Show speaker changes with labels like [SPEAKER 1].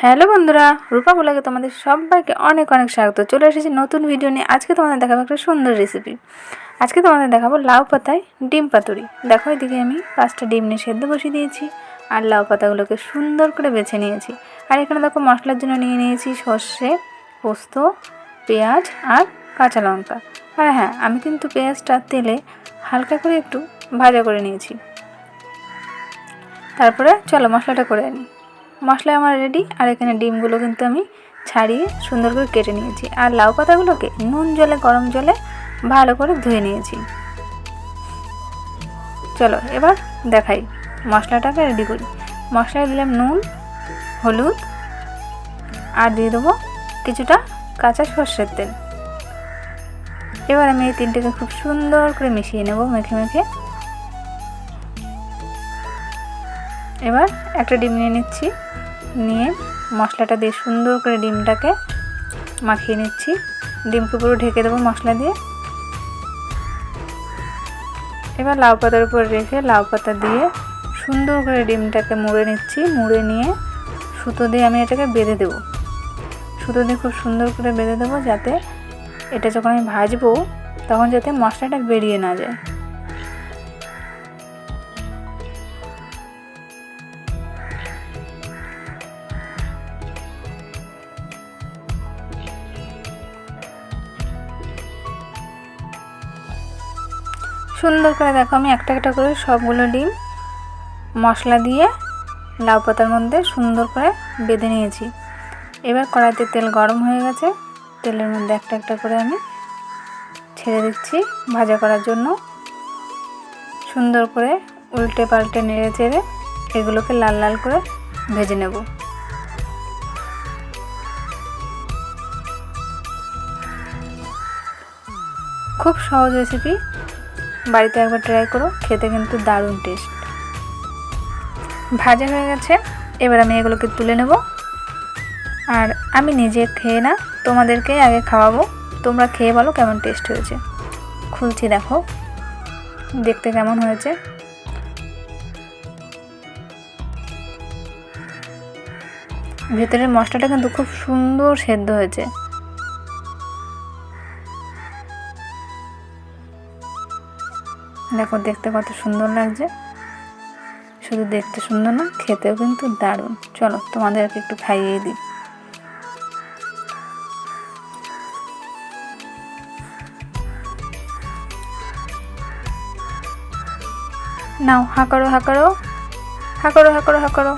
[SPEAKER 1] Hello বন্ধুরা, রূপা ব্লগে তোমাদের সবাইকে অনেক অনেক স্বাগত। চলে এসেছি নতুন ভিডিও নিয়ে। আজকে তোমাদের দেখাবো একটা সুন্দর রেসিপি। আজকে তোমাদের দেখাবো লাউ পাতায় ডিম পাতুরি। দেখো, এদিকে আমি 5টা ডিম নিয়ে সেদ্ধ বসিয়ে দিয়েছি আর লাউ পাতাগুলোকে সুন্দর করে বেছে নিয়েছি। আর এখানে দেখো মশলার জন্য নিয়ে নিয়েছি সর্ষে, পোস্ত, পেঁয়াজ আর কাঁচা লঙ্কা। আর হ্যাঁ, আমি কিন্তু পেঁয়াজটা তেলে হালকা করে একটু ভাজা করে নিয়েছি। তারপরে চলো মশলাটা করে নিই। মশলা আমার রেডি। আর এখানে ডিমগুলো কিন্তু আমি ছাড়িয়ে সুন্দর করে কেটে নিয়েছি। আর লাউ পাতাগুলোকে নুন জলে, গরম জলে ভালো করে ধুয়ে নিয়েছি। চলো এবার দেখাই মশলাটাকে রেডি করি। মশলায় দিলাম নুন, হলুদ আর দিয়ে দেবো কিছুটা কাঁচা সর্ষের তেল। এবার আমি এই তিনটাকে খুব সুন্দর করে মিশিয়ে নেব, মেখে মেখে। এবার একটা ডিম নিয়ে নিচ্ছি, নিয়ে মশলাটা দিয়ে সুন্দর করে ডিমটাকে মাখিয়ে নিচ্ছি। ডিমকে পুরো ঢেকে দেবো মশলা দিয়ে। এবার লাউ পাতার উপর রেখে লাউ পাতা দিয়ে সুন্দর করে ডিমটাকে মুড়ে নিচ্ছি। মুড়ে নিয়ে সুতো দিয়ে আমি এটাকে বেঁধে দেবো। সুতো দিয়ে খুব সুন্দর করে বেঁধে দেবো, যাতে এটা যখন আমি ভাজবো তখন যাতে মশলাটা বেরিয়ে না যায়। সুন্দর করে দেখো, আমি একটা একটা করে সবগুলো ডিম মশলা দিয়ে লাউ পাতার মধ্যে সুন্দর করে বেঁধে নিয়েছি। এবার কড়াইতে তেল গরম হয়ে গেছে। তেলের মধ্যে একটা একটা করে আমি ছেড়ে দিচ্ছি ভাজা করার জন্য। সুন্দর করে উল্টে পাল্টে নেড়ে চেড়ে এগুলোকে লাল লাল করে ভেজে নেব। খুব সহজ রেসিপি, বাড়িতে একবার ট্রাই করো, খেতে কিন্তু দারুণ টেস্ট। ভাজা হয়ে গেছে। এবার আমি এগুলোকে তুলে নেব। আর আমি নিজে খেয়ে না, তোমাদেরকে আগে খাওয়াবো। তোমরা খেয়ে বলো কেমন টেস্ট হয়েছে। খুলছি, দেখো দেখতে কেমন হয়েছে। ভেতরের মশলাটা কিন্তু খুব সুন্দর সেদ্ধ হয়েছে। দেখো দেখতে কত সুন্দর লাগছে। শুধু দেখতে সুন্দর না, খেতেও কিন্তু দারুণ। চলো তোমাদেরকে একটু খাইয়ে দিই। নাও, হা করো হা করো, হা করো হা করো হা করো।